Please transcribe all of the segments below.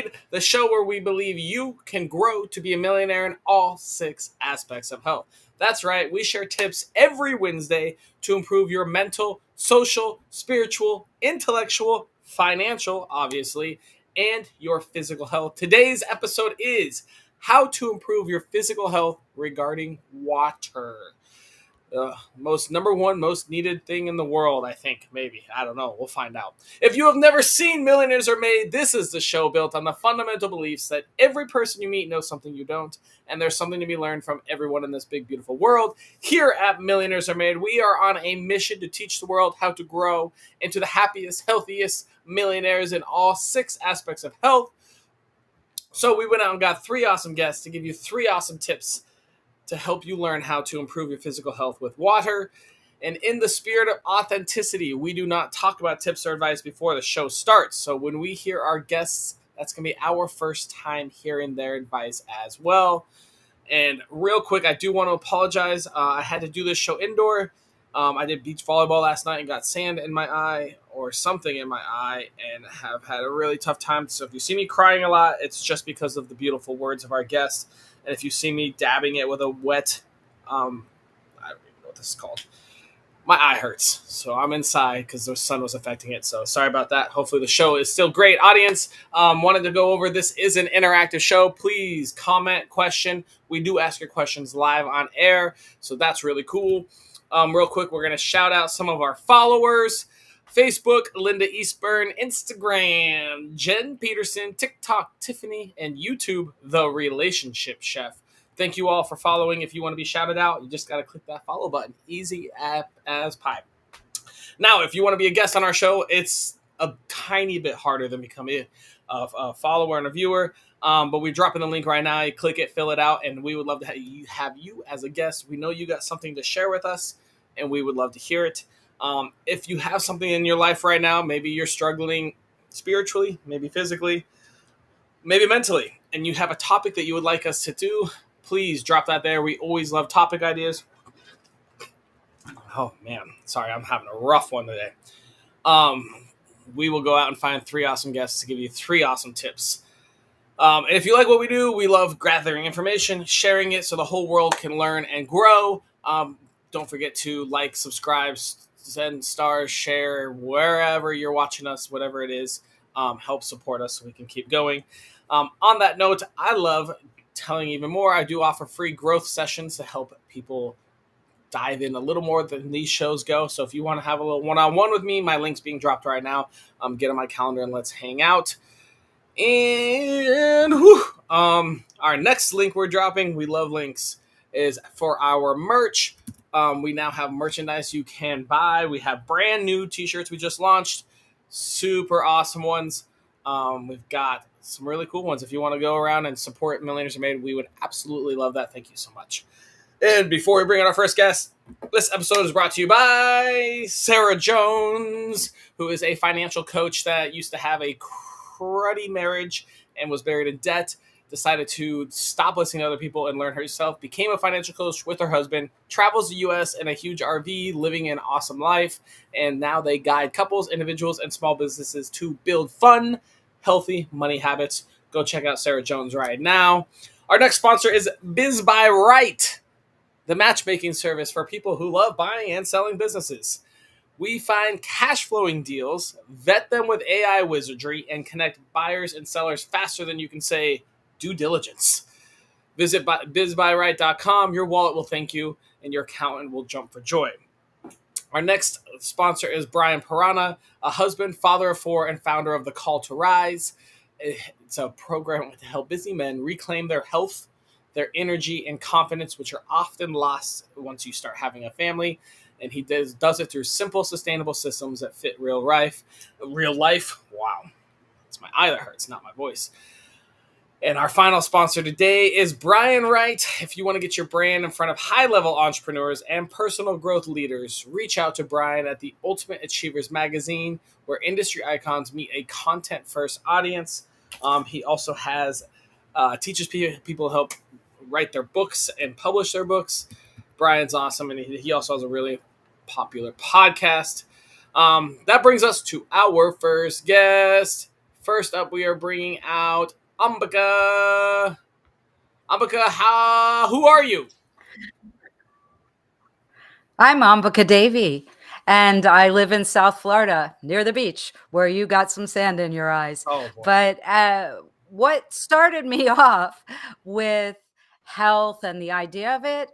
Made, the show where we believe you can grow to be a millionaire in all 6 aspects of health. That's right, we share tips every Wednesday to improve your mental, social, spiritual, intellectual, financial, obviously, and your physical health. Today's episode is how to improve your physical health regarding water. Number one most needed thing in the world, I think. Maybe. I don't know. We'll find out. If you have never seen Millionaires Are Made, this is the show built on the fundamental beliefs that every person you meet knows something you don't, and there's something to be learned from everyone in this big, beautiful world. Here at Millionaires Are Made, we are on a mission to teach the world how to grow into the happiest, healthiest millionaires in all 6 aspects of health. So we went out and got 3 awesome guests to give you 3 awesome tips to help you learn how to improve your physical health with water. And in the spirit of authenticity, we do not talk about tips or advice before the show starts. So when we hear our guests, that's going to be our first time hearing their advice as well. And real quick, I do want to apologize. I had to do this show indoor. I did beach volleyball last night and got sand in my eye or something in my eye and have had a really tough time. So if you see me crying a lot, it's just because of the beautiful words of our guests. And if you see me dabbing it with a wet, I don't even know what this is called. My eye hurts, so I'm inside because the sun was affecting it. So sorry about that. Hopefully the show is still great. Audience, wanted to go over, this is an interactive show. Please comment, question. We do ask your questions live on air, so that's really cool. Real quick, we're going to shout out some of our followers. Facebook, Linda Eastburn. Instagram, Jen Peterson. TikTok, Tiffany. And YouTube, The Relationship Chef. Thank you all for following. If you want to be shouted out, you just got to click that follow button. Easy as pie. Now, if you want to be a guest on our show, it's a tiny bit harder than becoming a follower and a viewer. But we're dropping the link right now. You click it, fill it out, and we would love to have you as a guest. We know you got something to share with us, and we would love to hear it. If you have something in your life right now, maybe you're struggling spiritually, maybe physically, maybe mentally, and you have a topic that you would like us to do, please drop that there. We always love topic ideas. Oh, man. Sorry, I'm having a rough one today. We will go out and find 3 awesome guests to give you 3 awesome tips. And if you like what we do, we love gathering information, sharing it so the whole world can learn and grow. Don't forget to like, subscribe, send stars, share, wherever you're watching us, whatever it is. Help support us so we can keep going. On that note, I love telling even more. I do offer free growth sessions to help people dive in a little more than these shows go. So if you want to have a little one-on-one with me, my link's being dropped right now. Get on my calendar and let's hang out. And our next link we're dropping, we love links, is for our merch. We now have merchandise you can buy. We have brand new t-shirts we just launched. Super awesome ones. We've got some really cool ones. If you want to go around and support Millionaires Are Made, we would absolutely love that. Thank you so much. And before we bring in our first guest, this episode is brought to you by Sarah Jones, who is a financial coach that used to have a cruddy marriage and was buried in debt, decided to stop listening to other people and learn herself, became a financial coach with her husband, travels the U.S. in a huge RV, living an awesome life, and now they guide couples, individuals, and small businesses to build fun, healthy money habits. Go check out Sarah Jones right now. Our next sponsor is Biz by Right, the matchmaking service for people who love buying and selling businesses. We find cash flowing deals, vet them with AI wizardry, and connect buyers and sellers faster than you can say due diligence. Visit bizbuyright.com. Your wallet will thank you, and your accountant will jump for joy. Our next sponsor is Brian Pirana, a husband, father of 4, and founder of The Call to Rise. It's a program to help busy men reclaim their health, their energy, and confidence, which are often lost once you start having a family. And he does it through simple, sustainable systems that fit real life. Wow. It's my eye that hurts, not my voice. And our final sponsor today is Brian Wright. If you want to get your brand in front of high-level entrepreneurs and personal growth leaders, reach out to Brian at the Ultimate Achievers magazine, where industry icons meet a content-first audience. He also has teaches people to help write their books and publish their books. Brian's awesome, and he also has a really popular podcast. That brings us to our first guest, First up, we are bringing out Ambika. Ambika, who are you? I'm Ambika Devi, and I live in South Florida near the beach where you got some sand in your eyes. Oh boy, But what started me off with health and the idea of it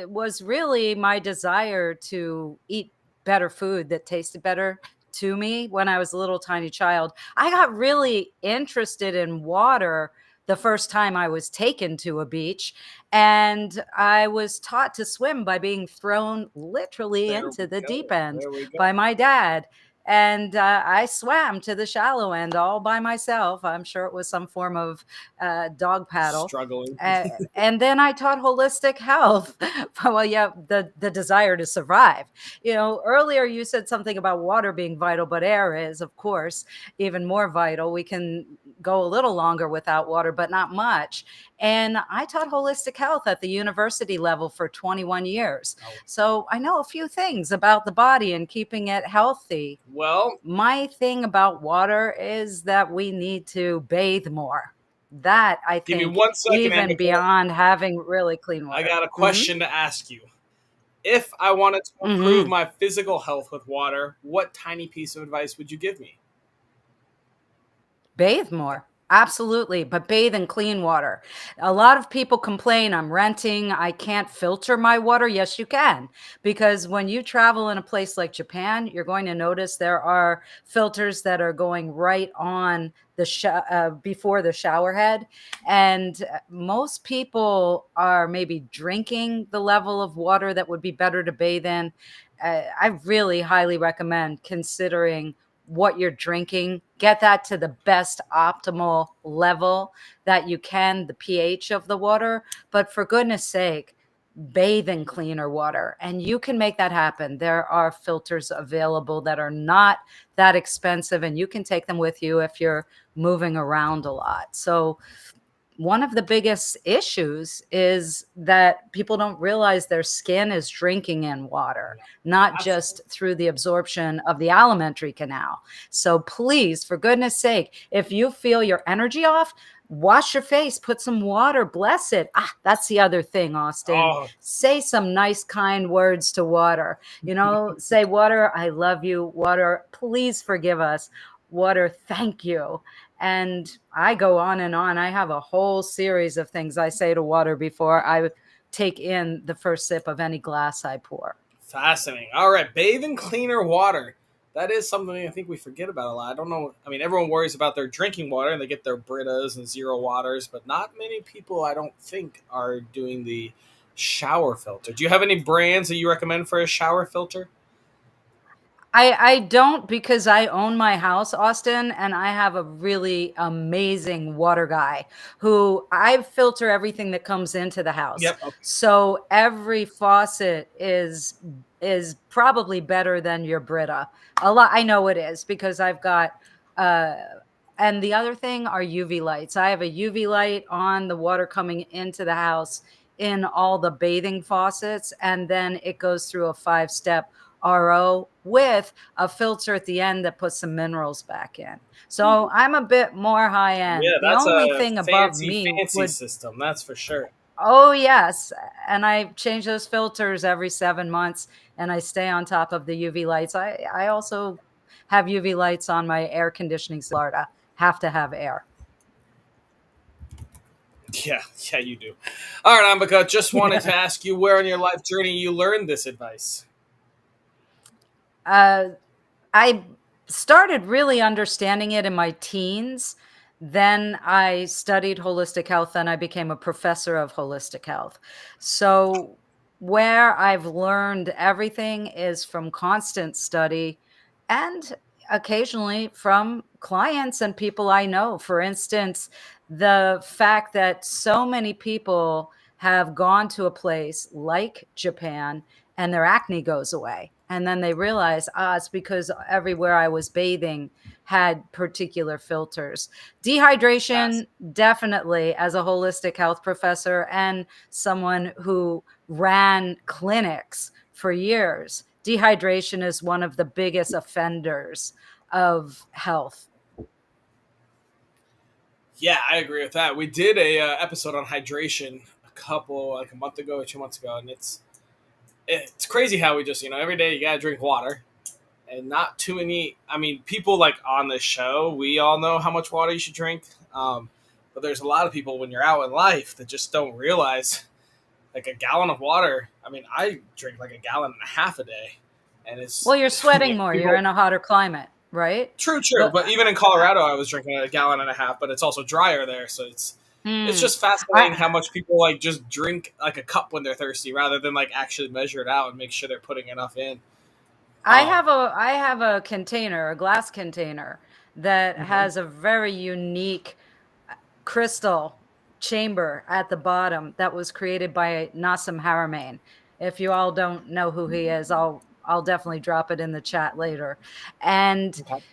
was really my desire to eat better food that tasted better to me when I was a little tiny child. I got really interested in water the first time I was taken to a beach, and I was taught to swim by being thrown literally there into we the go. deep end There we go. by my dad. And I swam to the shallow end all by myself. I'm sure it was some form of dog paddle. Struggling. And then I taught holistic health. Well, yeah, the desire to survive. You know, earlier you said something about water being vital, but air is, of course, even more vital. We can go a little longer without water, but not much. And I taught holistic health at the university level for 21 years. Oh, So I know a few things about the body and keeping it healthy. well, My thing about water is that we need to bathe more. That I give me think, 1 second, even Ambika. beyond having really clean I water. got a Hmm. question to ask you. If I wanted to improve Hmm. my physical health with water, what tiny piece of advice would you give me? Bathe more. Absolutely, but bathe in clean water. A lot of people complain, I'm renting, I can't filter my water. Yes, you can. Because when you travel in a place like Japan, you're going to notice there are filters that are going right on the before the shower head. And most people are maybe drinking the level of water that would be better to bathe in. I really highly recommend considering what you're drinking, get that to the best optimal level that you can, the pH of the water. But for goodness sake, bathe in cleaner water. And you can make that happen. There are filters available that are not that expensive, and you can take them with you if you're moving around a lot. So, one of the biggest issues is that people don't realize their skin is drinking in water, Yeah, not just absolutely. through the absorption of the alimentary canal. So please, for goodness sake, if you feel your energy off, wash your face, put some water, bless it. That's the other thing, Austin. Oh, Say some nice, kind words to water. You know, say, water, I love you. Water, please forgive us. Water, thank you. And I go on and on. I have a whole series of things I say to water before I take in the first sip of any glass I pour. fascinating. All right, bathe in cleaner water. That is something I think we forget about a lot. I don't know. I mean, everyone worries about their drinking water and they get their Britas and Zero Waters, but not many people, I don't think, are doing the shower filter. Do you have any brands that you recommend for a shower filter? I don't, because I own my house, Austin, and I have a really amazing water guy who I filter everything that comes into the house. Yep. Okay. So every faucet is probably better than your Brita. A lot, I know it is, because I've got uh and the other thing are UV lights. I have a UV light on the water coming into the house in all the bathing faucets, and then it goes through a 5-step RO with a filter at the end that puts some minerals back in. So I'm a bit more high end. Yeah, The that's only a thing above fancy, me fancy would, system. That's for sure. oh, yes. And I change those filters every 7 months, and I stay on top of the UV lights. I also have UV lights on my air conditioning system. Florida. Have to have air. Yeah, yeah, you do. All right, Ambika, just wanted Yeah. to ask you where on your life journey you learned this advice. Uh, I started really understanding it in my teens. Then I studied holistic health and I became a professor of holistic health. So, where I've learned everything is from constant study and occasionally from clients and people I know. For instance, the fact that so many people have gone to a place like Japan and their acne goes away. And then they realize, it's because everywhere I was bathing had particular filters. Dehydration, definitely, as a holistic health professor and someone who ran clinics for years, dehydration is one of the biggest offenders of health. Yeah, I agree with that. We did a episode on hydration a month ago or 2 months ago, and it's crazy how we just every day you gotta drink water, and not too many. I mean, people like on the show, we all know how much water you should drink, but there's a lot of people when you're out in life that just don't realize like a gallon of water. I mean, I drink like a gallon and a half a day, and Well, it's you're sweating more. You're people. in a hotter climate, right? True, But but even in Colorado, I was drinking a gallon and a half, but it's also drier there, so it's hmm, just fascinating I how much people like just drink like a cup when they're thirsty rather than like actually measure it out and make sure they're putting enough in. Um, I have a container, a glass container that mhm. has a very unique crystal chamber at the bottom that was created by Nassim Haramein. If you all don't know who he is, I'll definitely drop it in the chat later. And Okay.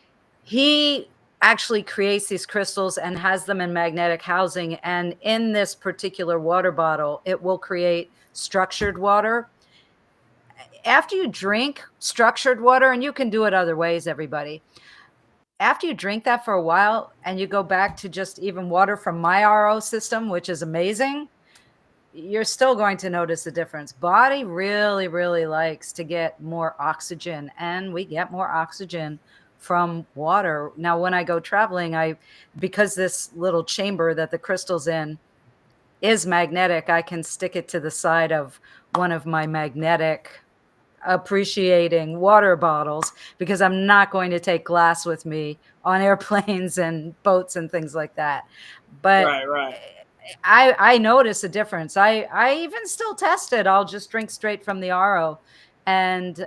he actually creates these crystals and has them in magnetic housing. And in this particular water bottle, it will create structured water. After you drink structured water, and you can do it other ways, everybody. After you drink that for a while and you go back to just even water from my RO system, which is amazing, you're still going to notice the difference. Body really, really likes to get more oxygen, and we get more oxygen from water. Now, when I go traveling, because this little chamber that the crystal's in is magnetic, I can stick it to the side of one of my magnetic appreciating water bottles because I'm not going to take glass with me on airplanes and boats and things like that. But Right, right. I notice a difference. I even still test it. I'll just drink straight from the RO, and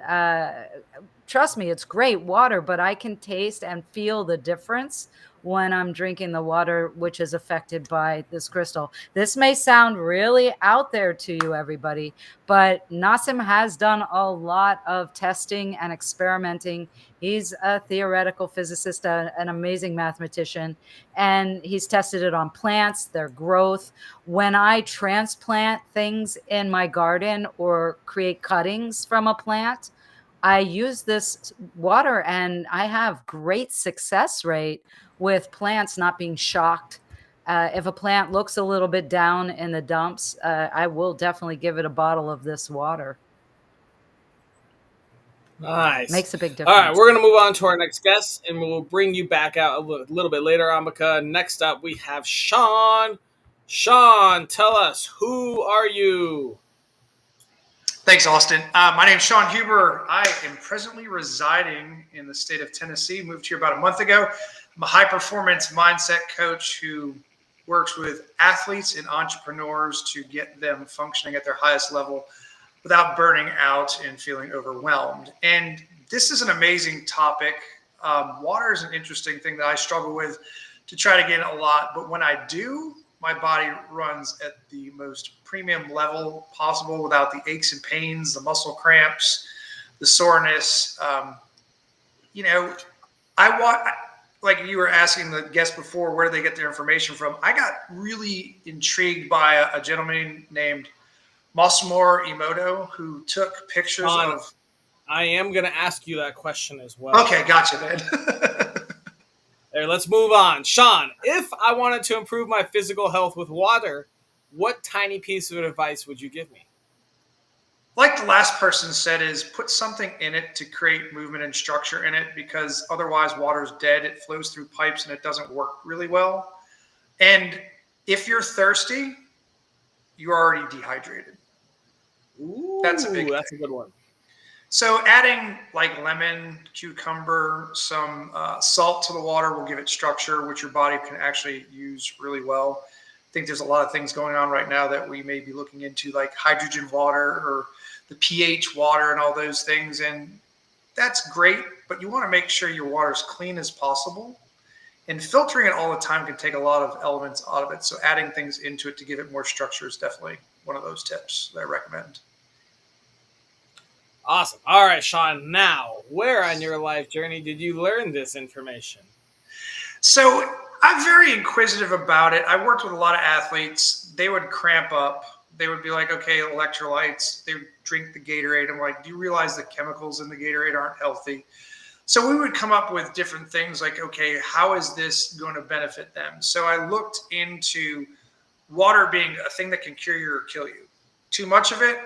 trust me, it's great water, but I can taste and feel the difference when I'm drinking the water which is affected by this crystal. This may sound really out there to you, everybody, but Nassim has done a lot of testing and experimenting. He's a theoretical physicist, an amazing mathematician, and he's tested it on plants, their growth. When I transplant things in my garden or create cuttings from a plant, I use this water and I have great success rate with plants not being shocked. If a plant looks a little bit down in the dumps, I will definitely give it a bottle of this water. Nice. Makes a big All right, difference. we're gonna move on to our next guest, and we'll bring you back out a little bit later, Amika. Next up, we have Sean. Sean, tell us, who are you? Thanks, Austin. My name is Sean Huber. I am presently residing in the state of Tennessee. Moved here about a month ago. I'm a high performance mindset coach who works with athletes and entrepreneurs to get them functioning at their highest level without burning out and feeling overwhelmed. And this is an amazing topic. Water is an interesting thing that I struggle with to try to get a lot, but when I do, my body runs at the most premium level possible without the aches and pains, the muscle cramps, the soreness. You know, I want, like you were asking the guest before, where do they get their information from? I got really intrigued by a gentleman named Masamori Emoto who took pictures Sean, of. I am gonna ask you that question as well. Okay, gotcha, man. There, let's move on. Sean, if I wanted to improve my physical health with water, what tiny piece of advice would you give me? Like the last person said, is put something in it to create movement and structure in it, because otherwise water is dead. It flows through pipes and it doesn't work really well. And if you're thirsty, you're already dehydrated. That's a Ooh, big that's a thing. good one. So adding like lemon, cucumber, some salt to the water will give it structure, which your body can actually use really well. I think there's a lot of things going on right now that we may be looking into, like hydrogen water or the pH water and all those things. And that's great, but you want to make sure your water is clean as possible. And filtering it all the time can take a lot of elements out of it. So adding things into it to give it more structure is definitely one of those tips that I recommend. Awesome. All right, Sean. Now, where on your life journey did you learn this information? So I'm very inquisitive about it. I worked with a lot of athletes. They would cramp up. They would be like, okay, electrolytes. They would drink the Gatorade. I'm like, do you realize the chemicals in the Gatorade aren't healthy? So we would come up with different things like, okay, how is this going to benefit them? So I looked into water being a thing that can cure you or kill you. Too much of it,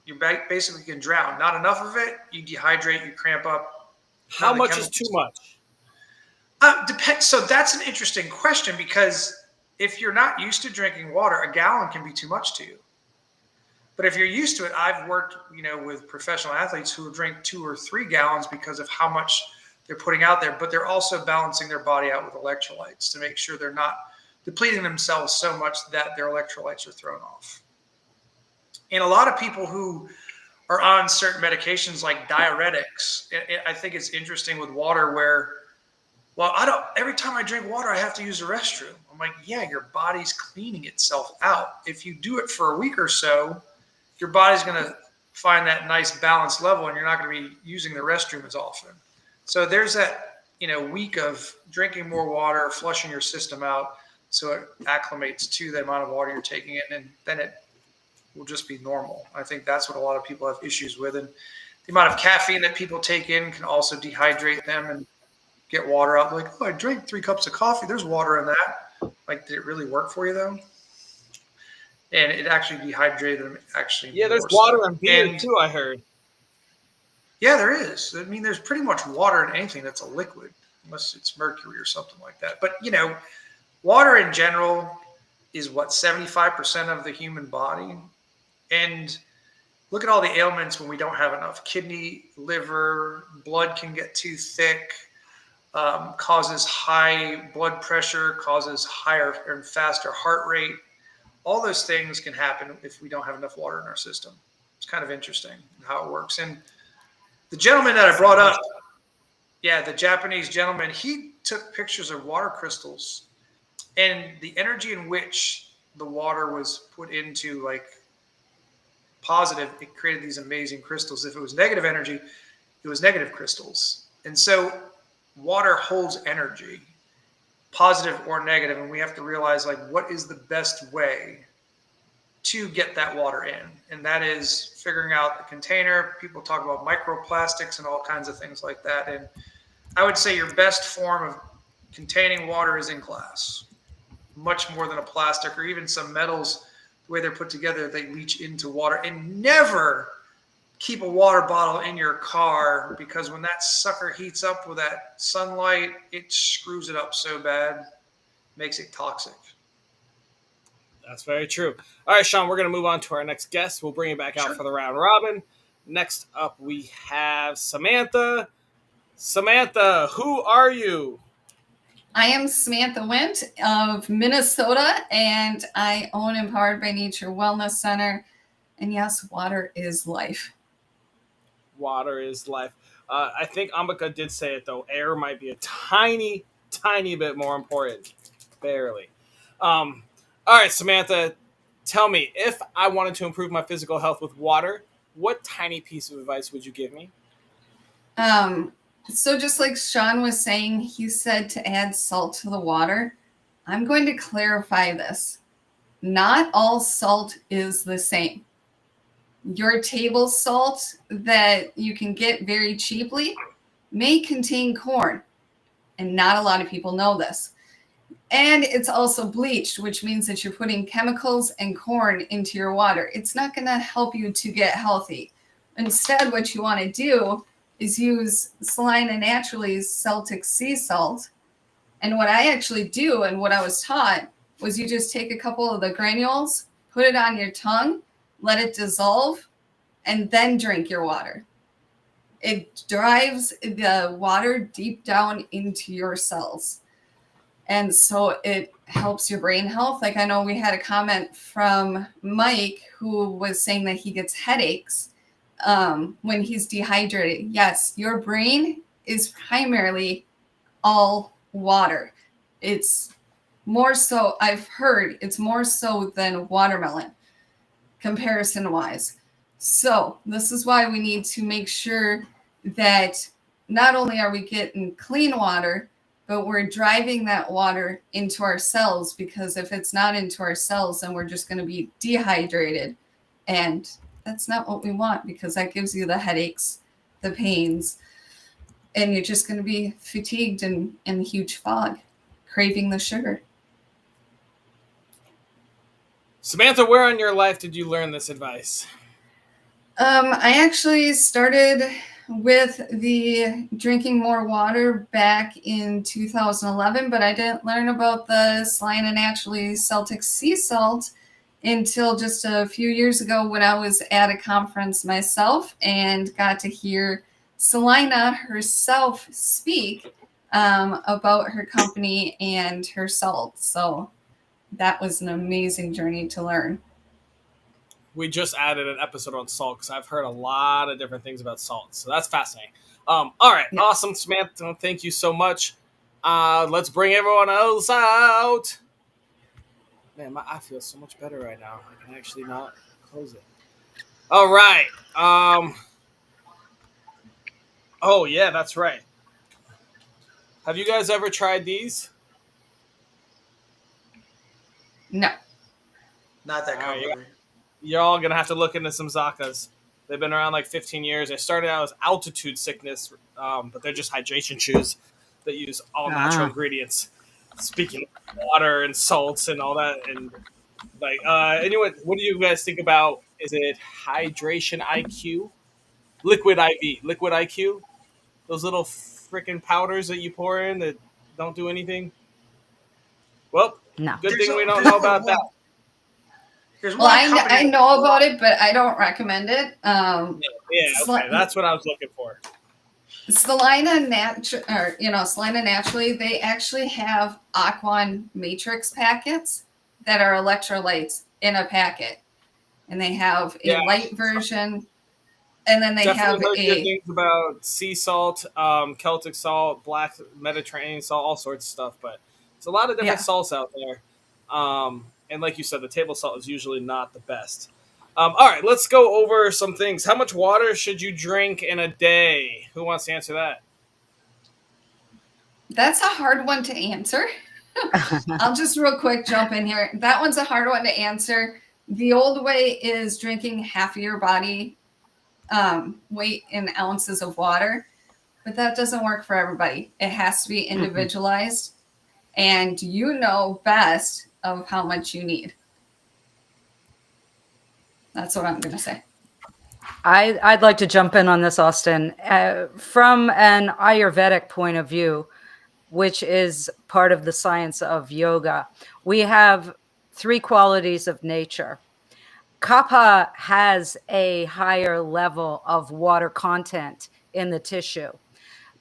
you basically can drown. Not enough of it, you dehydrate, you cramp up. How None of the much is too chemicals. much? Depends. So that's an interesting question, because if you're not used to drinking water, a gallon can be too much to you. But if you're used to it, I've worked, with professional athletes who will drink 2 or 3 gallons because of how much they're putting out there. But they're also balancing their body out with electrolytes to make sure they're not depleting themselves so much that their electrolytes are thrown off. And a lot of people who are on certain medications like diuretics, I think it's interesting with water where, well, every time I drink water, I have to use the restroom. I'm like, yeah, your body's cleaning itself out. If you do it for a week or so, your body's going to find that nice balanced level, and you're not going to be using the restroom as often. So there's that, week of drinking more water, flushing your system out, so it acclimates to the amount of water you're taking in, and then it will just be normal. I think that's what a lot of people have issues with. And the amount of caffeine that people take in can also dehydrate them and get water out. Like, oh, I drank 3 cups of coffee. There's water in that. Like, did it really work for you though? And it actually dehydrated them actually. Yeah, there's more water so. in beer And too, I heard. yeah, there is. I mean, there's pretty much water in anything that's a liquid, unless it's mercury or something like that. But water in general is what, 75% of the human body. And look at all the ailments when we don't have enough. Kidney, liver, blood can get too thick, causes high blood pressure, causes higher and faster heart rate. All those things can happen if we don't have enough water in our system. It's kind of interesting how it works. And the gentleman that I brought up, yeah, the Japanese gentleman, he took pictures of water crystals, and the energy in which the water was put into, like, positive, it created these amazing crystals. If it was negative energy, it was negative crystals. And so water holds energy, positive or negative, and we have to realize, like, what is the best way to get that water in? And that is figuring out the container. People talk about microplastics and all kinds of things like that. And I would say your best form of containing water is in glass, much more than a plastic, or even some metals. The way they're put together, they leach into water. And never keep a water bottle in your car, because when that sucker heats up with that sunlight, it screws it up so bad, makes it toxic. That's very true. All right, Sean, we're going to move on to our next guest. We'll bring it back out Sure. for the round robin. Next up, we have Samantha. Samantha, who are you? I am Samantha Wint of Minnesota, and I own Empowered by Nature Wellness Center. And yes, water is life. Water is life. I think Ambika did say it, though. Air might be a tiny, tiny bit more important. Barely. All right, Samantha, tell me, if I wanted to improve my physical health with water, what tiny piece of advice would you give me? So just like Sean was saying, he said to add salt to the water. I'm going to clarify this. Not all salt is the same. Your table salt that you can get very cheaply may contain corn, and not a lot of people know this. And it's also bleached, which means that you're putting chemicals and corn into your water. It's not going to help you to get healthy. Instead, what you want to do is use Salina Naturally's Celtic sea salt. And what I actually do, and what I was taught, was you just take a couple of the granules, put it on your tongue, let it dissolve, and then drink your water. It drives the water deep down into your cells. And so it helps your brain health. Like, I know we had a comment from Mike who was saying that he gets headaches when he's dehydrated. Yes, your brain is primarily all water. It's more so, I've heard, it's more so than watermelon, comparison wise. So this is why we need to make sure that not only are we getting clean water, but we're driving that water into our cells, because if it's not into our cells, then we're just going to be dehydrated. And that's not what we want, because that gives you the headaches, the pains. and you're just going to be fatigued and in a huge fog, craving the sugar. Samantha, where in your life did you learn this advice? I actually started with the drinking more water back in 2011, but I didn't learn about the Salina Naturally Celtic sea salt until just a few years ago when I was at a conference myself and got to hear Salina herself speak about her company and her salt. So that was an amazing journey to learn. We just added an episode on salt because I've heard a lot of different things about salt. So that's fascinating. All right. Yeah. Awesome, Samantha. Thank you so much. Let's bring everyone else out. Man, I feel so much better right now. I can actually not close it. All right. Oh, yeah, that's right. Have you guys ever tried these? No. Not that All right, comfortably. you're all going to have to look into some Zakas. They've been around like 15 years. They started out as altitude sickness, but they're just hydration shoes that use all natural ingredients. Speaking of water and salts and all that, and like, anyway, what do you guys think about? Is it hydration IQ, liquid IV, liquid IQ? Those little freaking powders that you pour in that don't do anything. Well, No. good thing we don't know about that. There's Well, one company. I know about it, but I don't recommend it. Yeah, okay, that's what I was looking for. Salina Naturally, they actually have Aquan Matrix packets that are electrolytes in a packet, and they have a Yeah. light version, and then they Definitely heard have good things about sea salt, Celtic salt, black Mediterranean salt, all sorts of stuff. But there's a lot of different Yeah. salts out there. And like you said, the table salt is usually not the best. All right, let's go over some things. How much water should you drink in a day? Who wants to answer that? That's a hard one to answer. I'll just real quick jump in here. That one's a hard one to answer. The old way is drinking half of your body weight in ounces of water, but that doesn't work for everybody. It has to be individualized, and you know best of how much you need. That's what I'm going to say. I'd like to jump in on this, Austin. From an Ayurvedic point of view, which is part of the science of yoga, we have three qualities of nature. Kapha has a higher level of water content in the tissue.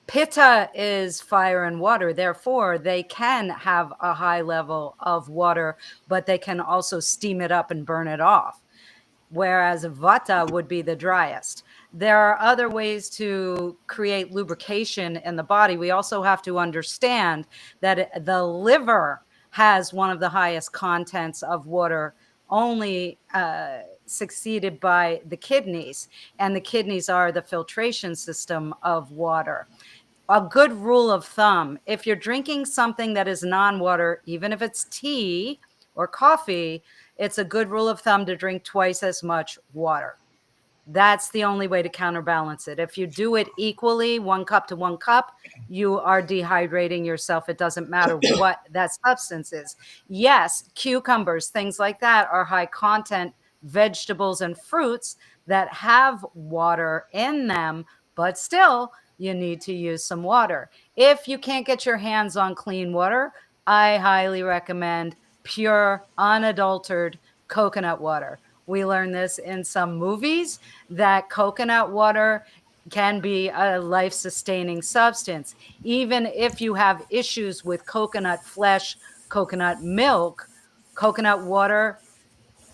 Pitta is fire and water. Therefore, they can have a high level of water, but they can also steam it up and burn it off. Whereas Vata would be the driest. There are other ways to create lubrication in the body. We also have to understand that the liver has one of the highest contents of water, only succeeded by the kidneys. And the kidneys are the filtration system of water. A good rule of thumb, if you're drinking something that is non-water, even if it's tea or coffee, it's a good rule of thumb to drink twice as much water. That's the only way to counterbalance it. If you do it equally, 1 cup to 1 cup, you are dehydrating yourself. It doesn't matter what that substance is. Yes, cucumbers, things like that are high content vegetables and fruits that have water in them, but still you need to use some water. If you can't get your hands on clean water, I highly recommend pure, unadulterated coconut water. We learn this in some movies that coconut water can be a life-sustaining substance. Even if you have issues with coconut flesh, coconut milk, coconut water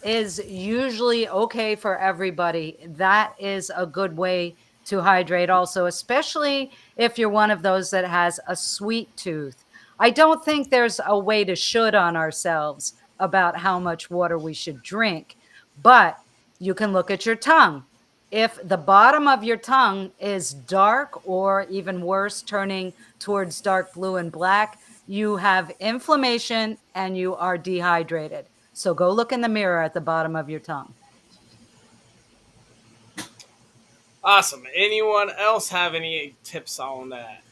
is usually okay for everybody. That is a good way to hydrate also, especially if you're one of those that has a sweet tooth. I don't think there's a way to should on ourselves about how much water we should drink, but you can look at your tongue. If the bottom of your tongue is dark or even worse, turning towards dark blue and black, you have inflammation and you are dehydrated. So go look in the mirror at the bottom of your tongue. Awesome. Anyone else have any tips on that?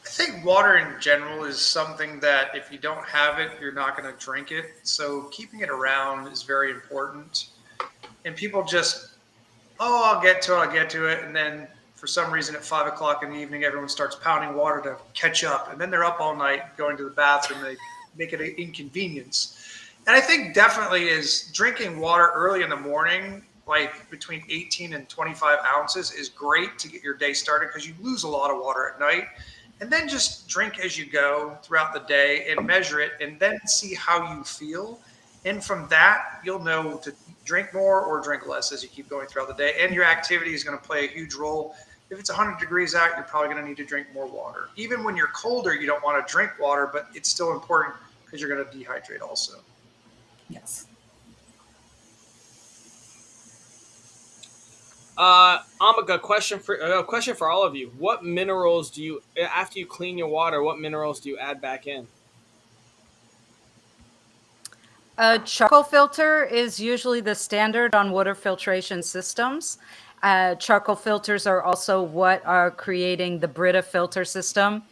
I think water in general is something that if you don't have it, you're not going to drink it. So keeping it around is very important. And people just, oh, I'll get to it, I'll get to it. And then for some reason at 5 o'clock in the evening, everyone starts pounding water to catch up. And then they're up all night going to the bathroom. They make it an inconvenience. And I think definitely is drinking water early in the morning, like between 18 and 25 ounces, is great to get your day started because you lose a lot of water at night. And then just drink as you go throughout the day and measure it and then see how you feel. And from that, you'll know to drink more or drink less as you keep going throughout the day. And your activity is going to play a huge role. If it's 100 degrees out, you're probably going to need to drink more water. Even when you're colder, you don't want to drink water, but it's still important because you're going to dehydrate also. Yes. Amaka, question for all of you. What minerals do you, after you clean your water, what minerals do you add back in? A charcoal filter is usually the standard on water filtration systems. Charcoal filters are also what are creating the Brita filter system.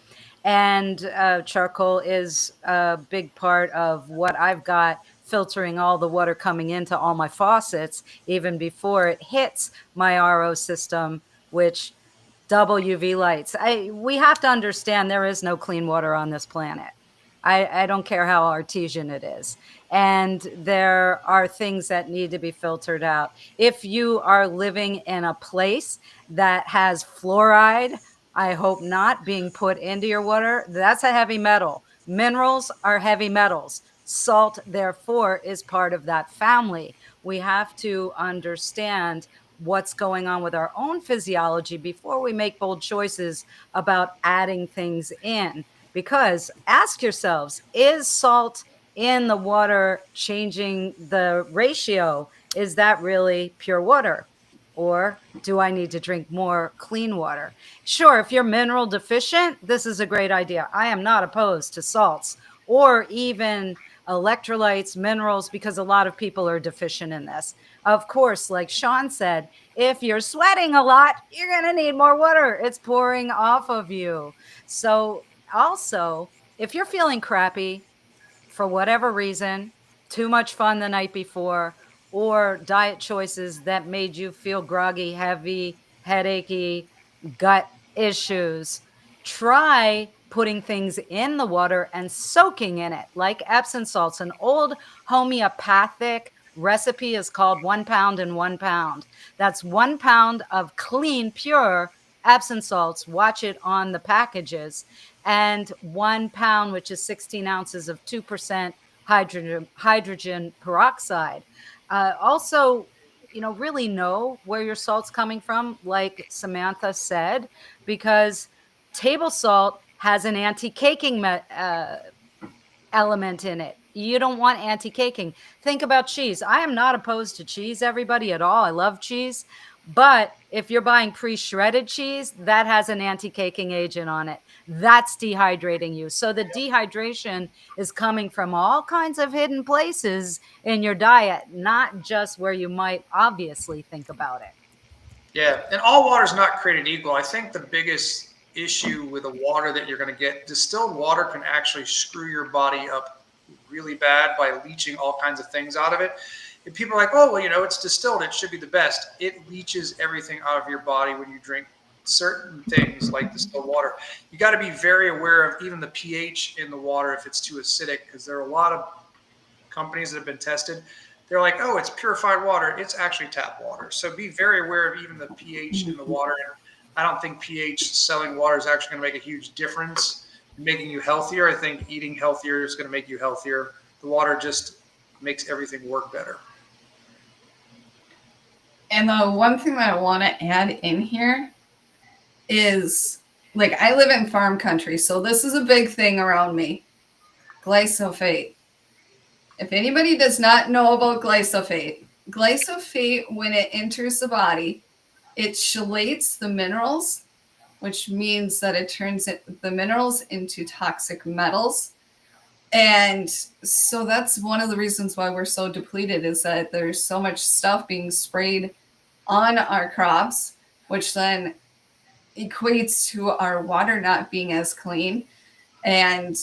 And charcoal is a big part of what I've got filtering all the water coming into all my faucets, even before it hits my RO system, which double UV lights. We have to understand there is no clean water on this planet. I don't care how artesian it is. And there are things that need to be filtered out. If you are living in a place that has fluoride, I hope not, being put into your water, that's a heavy metal. Minerals are heavy metals. Salt, therefore, is part of that family. We have to understand what's going on with our own physiology before we make bold choices about adding things in. Because ask yourselves, is salt in the water changing the ratio? Is that really pure water? Or do I need to drink more clean water? Sure, if you're mineral deficient, this is a great idea. I am not opposed to salts or even electrolytes, minerals, because a lot of people are deficient in this. Of course, like Sean said, if you're sweating a lot, you're going to need more water. It's pouring off of you. So also, if you're feeling crappy for whatever reason, too much fun the night before, or diet choices that made you feel groggy, heavy, headachy, gut issues, try putting things in the water and soaking in it, like Epsom salts. An old homeopathic recipe is called 1 pound in 1 pound. That's 1 pound of clean, pure Epsom salts. Watch it on the packages. And 1 pound, which is 16 ounces of 2% hydrogen peroxide. Also, really know where your salt's coming from, like Samantha said, because table salt has an anti-caking element in it. You don't want anti-caking. Think about cheese. I am not opposed to cheese, everybody, at all. I love cheese. But if you're buying pre-shredded cheese, that has an anti-caking agent on it. That's dehydrating you. So the dehydration is coming from all kinds of hidden places in your diet, not just where you might obviously think about it. Yeah, and all water is not created equal. I think the biggest issue with the water that you're going to get, distilled water can actually screw your body up really bad by leaching all kinds of things out of it. And people are like, oh, well, it's distilled. It should be the best. It leaches everything out of your body when you drink certain things like distilled water. You got to be very aware of even the pH in the water if it's too acidic, because there are a lot of companies that have been tested. They're like, oh, it's purified water. It's actually tap water. So be very aware of even the pH in the water. I don't think pH selling water is actually going to make a huge difference in making you healthier. I think eating healthier is going to make you healthier. The water just makes everything work better. And the one thing that I want to add in here is, like, I live in farm country, so this is a big thing around me. Glyphosate. If anybody does not know about glyphosate, when it enters the body, it chelates the minerals, which means that it turns the minerals into toxic metals. And so that's one of the reasons why we're so depleted, is that there's so much stuff being sprayed on our crops, which then equates to our water not being as clean. And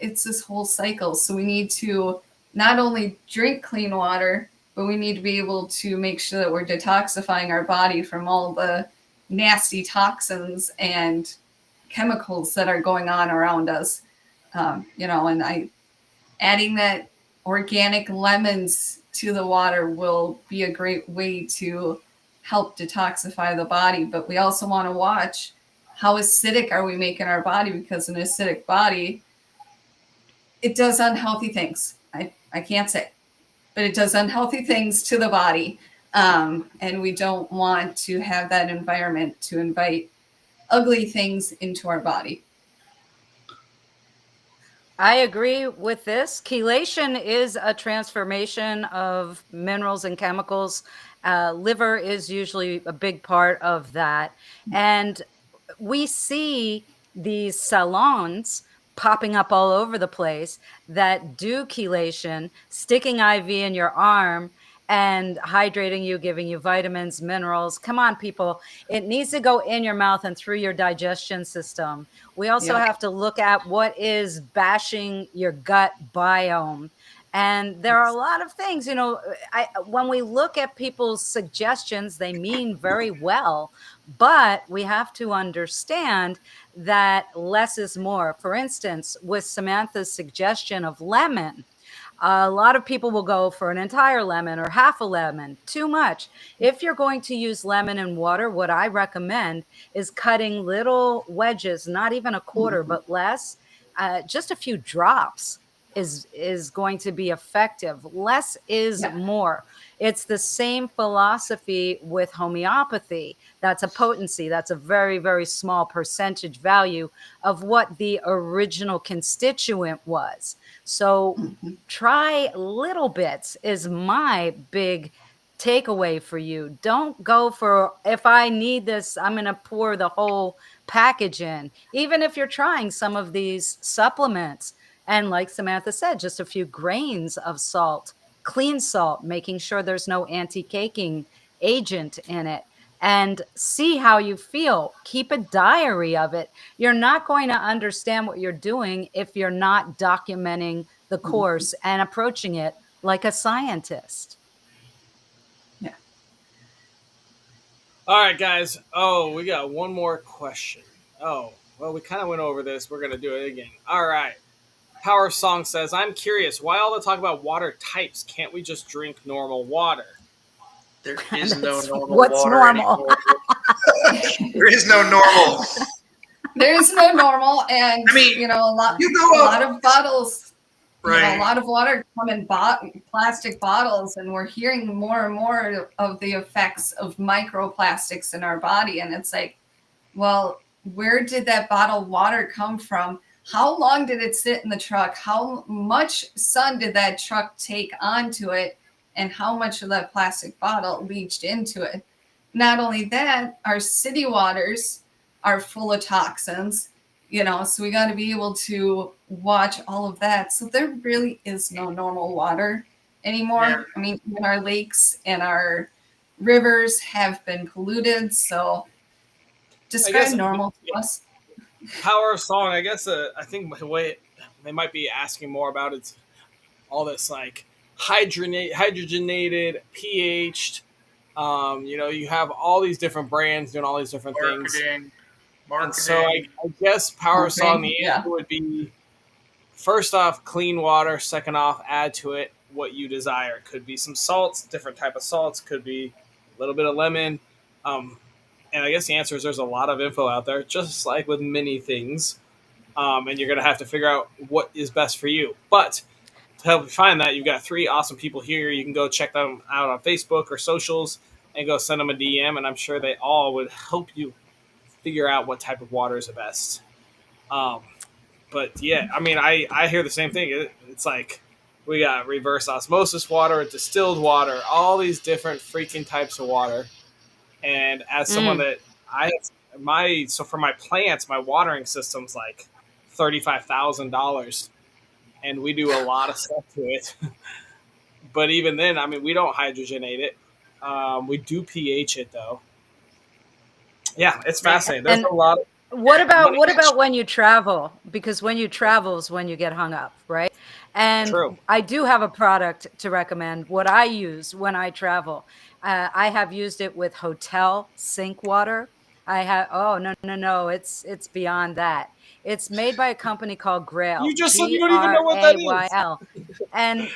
it's this whole cycle. So we need to not only drink clean water, but we need to be able to make sure that we're detoxifying our body from all the nasty toxins and chemicals that are going on around us. And adding that organic lemons to the water will be a great way to help detoxify the body. But we also want to watch how acidic are we making our body, because an acidic body, it does unhealthy things. I can't say, but it does unhealthy things to the body. And we don't want to have that environment to invite ugly things into our body. I agree with this. Chelation is a transformation of minerals and chemicals. Liver is usually a big part of that. And we see these salons popping up all over the place that do chelation, sticking IV in your arm and hydrating you, giving you vitamins, minerals. Come on, people. It needs to go in your mouth and through your digestion system. We also have to look at what is bashing your gut biome. And there are a lot of things, when we look at people's suggestions, they mean very well, but we have to understand that less is more. For instance, with Samantha's suggestion of lemon, a lot of people will go for an entire lemon or half a lemon, too much. If you're going to use lemon and water, what I recommend is cutting little wedges, not even a quarter, but less, just a few drops is going to be effective. Less is more. It's the same philosophy with homeopathy. That's a potency. That's a very, very small percentage value of what the original constituent was. So try little bits is my big takeaway for you. Don't go for, if I need this, I'm going to pour the whole package in. Even if you're trying some of these supplements, and like Samantha said, just a few grains of salt, clean salt, making sure there's no anti-caking agent in it, and see how you feel. Keep a diary of it. You're not going to understand what you're doing if you're not documenting the course and approaching it like a scientist. Yeah. All right, guys. Oh, we got one more question. Oh, well, we kind of went over this. We're going to do it again. All right. Power Song says, I'm curious, why all the talk about water types? Can't we just drink normal water? There is no normal what's water normal? There is no normal. There is no normal, and I mean, a lot of bottles, right? A lot of water come in plastic bottles, and we're hearing more and more of the effects of microplastics in our body. And it's like, well, where did that bottled water come from? How long did it sit in the truck? How much sun did that truck take onto it? And how much of that plastic bottle leached into it? Not only that, our city waters are full of toxins, so we got to be able to watch all of that. So there really is no normal water anymore. Yeah. I mean, even our lakes and our rivers have been polluted. So describe normal to us. Power of Song, I guess, I think the way they might be asking more about it's all this like hydrogenated, pH'd. You have all these different brands doing all these different things. And so I guess Power of Song, the answer would be, first off, clean water. Second off, add to it what you desire. Could be some salts, different type of salts. Could be a little bit of lemon. And I guess the answer is there's a lot of info out there, just like with many things. And you're going to have to figure out what is best for you. But to help you find that, you've got 3 awesome people here. You can go check them out on Facebook or socials and go send them a DM. And I'm sure they all would help you figure out what type of water is the best. But yeah, I mean, I hear the same thing. It's like we got reverse osmosis water, distilled water, all these different freaking types of water. And as someone that so for my plants, my watering system's like $35,000, and we do a lot of stuff to it. But even then, I mean, we don't hydrogenate it. We do pH it though. Yeah, it's I mean, fascinating. There's And a lot. what Money. about when you travel? Because when you travel is when you get hung up, right? And True. I do have a product to recommend. What I use when I travel, I have used it with hotel sink water. I have. Oh, no, it's beyond that. It's made by a company called You Grail, just said you don't even know what that is. Grayl, and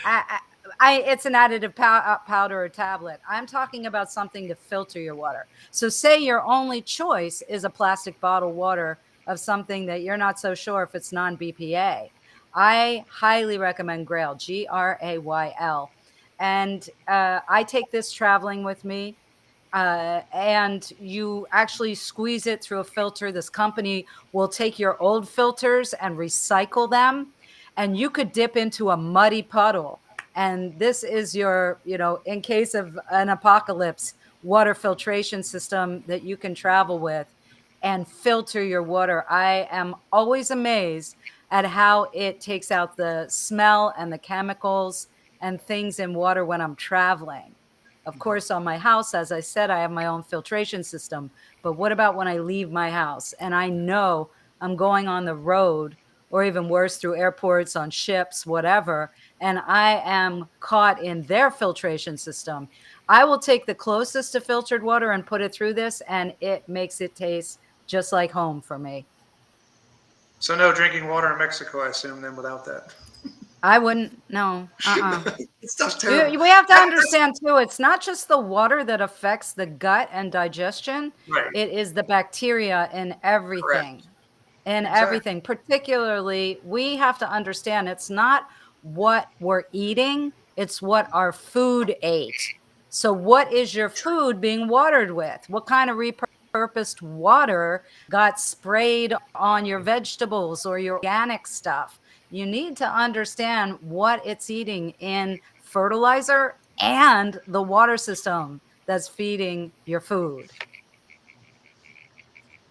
it's an additive powder or tablet. I'm talking about something to filter your water. So say your only choice is a plastic bottle water of something that you're not so sure if it's non-BPA. I highly recommend Grail, Grayl. And I take this traveling with me. And you actually squeeze it through a filter. This company will take your old filters and recycle them. And you could dip into a muddy puddle. And this is your, in case of an apocalypse, water filtration system that you can travel with and filter your water. I am always amazed at how it takes out the smell and the chemicals and things in water when I'm traveling. Of course, on my house, as I said, I have my own filtration system. But what about when I leave my house and I know I'm going on the road or even worse through airports, on ships, whatever, and I am caught in their filtration system? I will take the closest to filtered water and put it through this, and it makes it taste just like home for me. so no drinking water in Mexico, I assume, then without that. I wouldn't, no, uh-uh. It stuff's We terrible. we have to understand too, it's not just the water that affects the gut and digestion, Right. it is the bacteria in everything. Correct. In Exactly. everything. Particularly, we have to understand it's not what we're eating, it's what our food ate. So what is your food being watered with? What kind of repurposed water got sprayed on your vegetables or your organic stuff? You need to understand what it's eating in fertilizer and the water system that's feeding your food.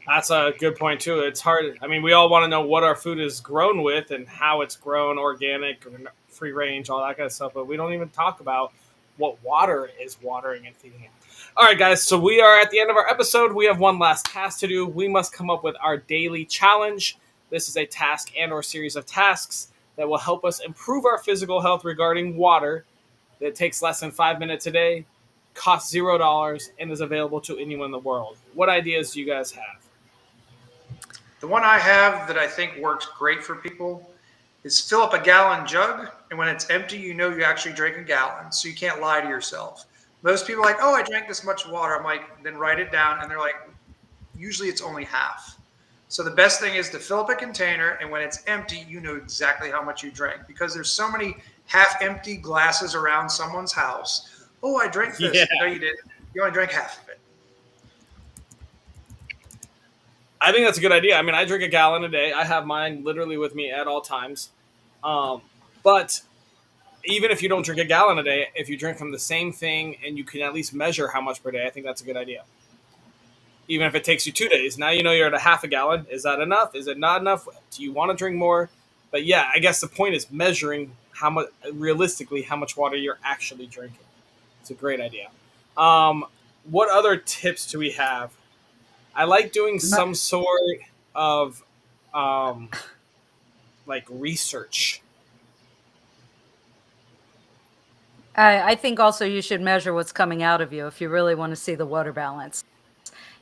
That's a good point too. It's hard. I mean, we all want to know what our food is grown with and how it's grown, organic or free range, all that kind of stuff. But we don't even talk about what water is watering and feeding it. All right, guys. So we are at the end of our episode. We have one last task to do. We must come up with our daily challenge. This is a task and/or series of tasks that will help us improve our physical health regarding water. It takes less than 5 minutes a day, costs $0, and is available to anyone in the world. What ideas do you guys have? The one I have that I think works great for people is fill up a gallon jug, and when it's empty, you know you actually drank a gallon, so you can't lie to yourself. Most people are like, oh, I drank this much water. I'm like, then write it down, and they're like, usually it's only half. So the best thing is to fill up a container, and when it's empty, you know exactly how much you drank, because there's so many half-empty glasses around someone's house. Oh, I drank this. Yeah. No, you didn't. You only drank half of it. I think that's a good idea. I mean, I drink a gallon a day. I have mine literally with me at all times. But even if you don't drink a gallon a day, if you drink from the same thing and you can at least measure how much per day, I think that's a good idea. Even if it takes you 2 days, now you know you're at a half a gallon. Is that enough? Is it not enough? Do you want to drink more? But yeah, I guess the point is measuring how much, realistically, how much water you're actually drinking. It's a great idea. Um, what other tips do we have? I like doing some sort of um, like research. I think also you should measure what's coming out of you if you really want to see the water balance,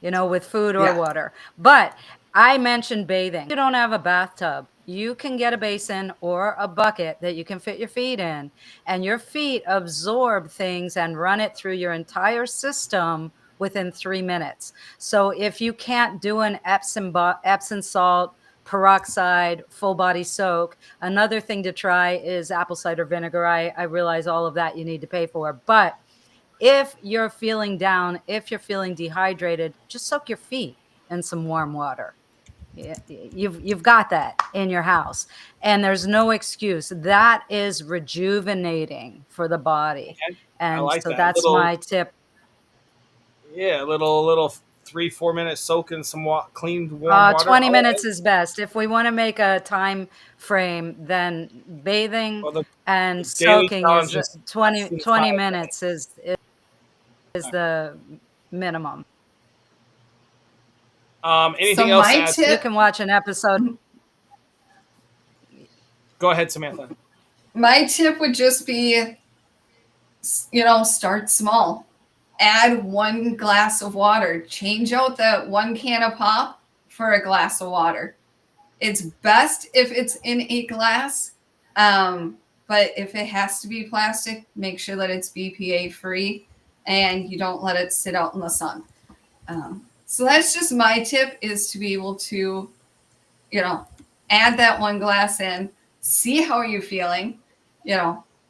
with food or Yeah. water. But I mentioned bathing. You don't have a bathtub. You can get a basin or a bucket that you can fit your feet in, and your feet absorb things and run it through your entire system within 3 minutes. So if you can't do an Epsom salt peroxide full body soak, another thing to try is apple cider vinegar. I realize all of that you need to pay for, but if you're feeling down, if you're feeling dehydrated, just soak your feet in some warm water. You've got that in your house, and there's no excuse. That is rejuvenating for the body, Okay, I and like so that that's little. my tip. Yeah, little 3 4 minute soak in some clean warm water. 20 All minutes right. is best. If we want to make a time frame, then bathing Well, the and daily soaking challenge is is less 20 than 20 5 minutes. minutes is is the minimum. Anything So else to my add? You tip, can watch an episode. Go ahead, Samantha. my tip would just be, start small. Add 1 glass of water. Change out that 1 can of pop for a glass of water. It's best if it's in a glass, but if it has to be plastic, make sure that it's BPA free and you don't let it sit out in the sun. So that's just my tip, is to be able to, add that 1 glass in, see how you're feeling,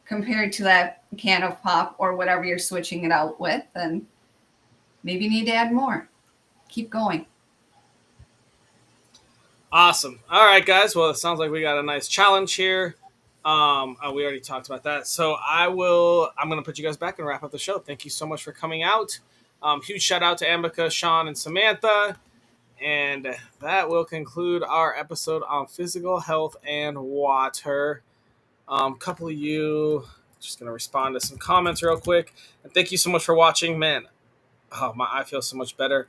compared to that can of pop or whatever you're switching it out with, and maybe you need to add more. Keep going. Awesome. All right, guys. Well, it sounds like we got a nice challenge here. We already talked about that. So I'm going to put you guys back and wrap up the show. Thank you so much for coming out. Huge shout out to Amika, Sean, and Samantha. And that will conclude our episode on physical health and water. Couple of you, just going to respond to some comments real quick. And thank you so much for watching. Man, I feel so much better.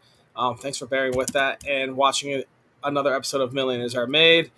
Thanks for bearing with that and watching it. Another episode of Millionaires Are Made.